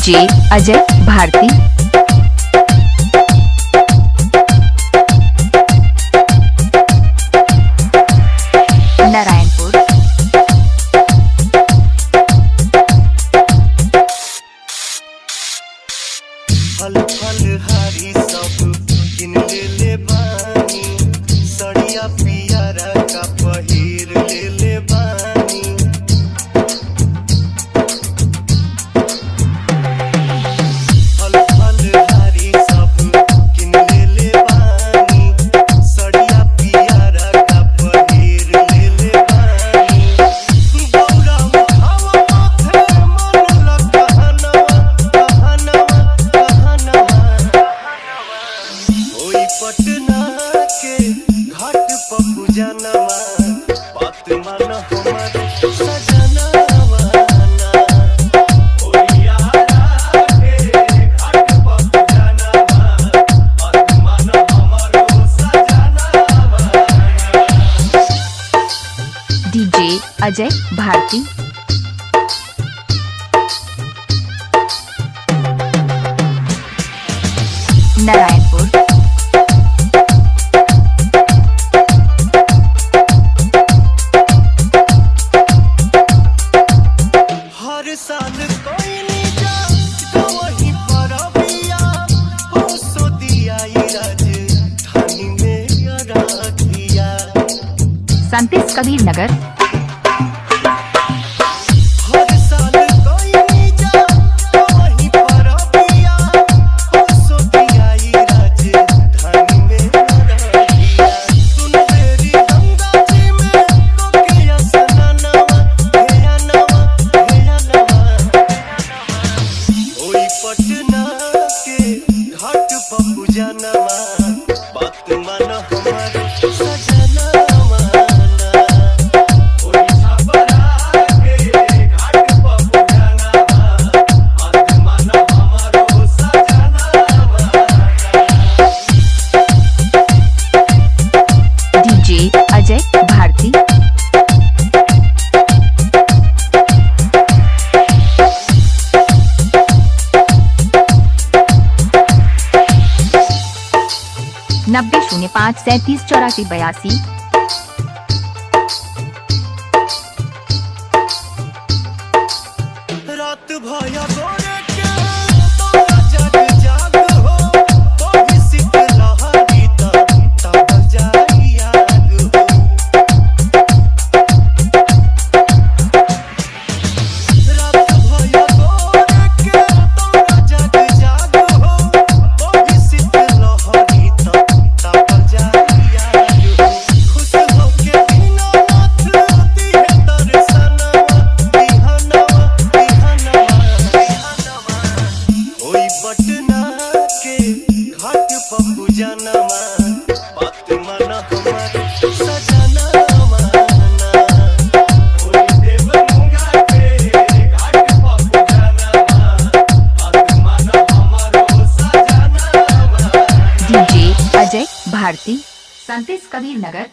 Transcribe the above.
DJ Ajay भारती। नारायणपुर। फल फलहारी सब किन ले बानी, सड़िया पियारा का पहिर ले बानी। फल फलहारी सब किन ले बानी, सड़िया पियारा का पहिर ले बानी। गौरा उठावा माथे मन लगहनवा ओई पटना के घाट पर पूजनवा, बात मान हमर सजनवा ना। ओई आरा के घाट पर पूजनवा, बात मान हमर सजनवा ना। डीजे अजय भारती। नारायणपुर। हर साल कोई नहीं जा वहीं पर बिया, हो सो दिया राजधानी में राखिया। संत कबीर नगर। हर साल कोई नहीं जा वहीं पर बिया, हो सो दिया राजधानी में राखिया। सुन तेरी गंगा जी में कोकिया सननवा, हेया नवा ओई पटना के घाट पर पूजनवा, बात मान हमर सजनवा ना। ओई छपरा के घाट पर पूजनवा, बात मान हमर सजनवा ना। डीजे अजय भारती। नब्बे 05 37 84 82। रात भया गोरे के तोरा जग जाग हो, कोई सिक लहरी तब जाई आग हो। रात भया गोरे के तोरा जग जाग हो, कोई सिक लहरी तब जाई आग हो। खुश होके दीनानाथ दिहे दर्शनवा, दिहनवा ओई पटना के घाट पर पूजनवा, बात मान हमर सजनवा ना। ओई देवगंगा के घाट पर पूजनवा, बात मान हमर सजनवा। डीजे अजय भारती। संत कबीर नगर।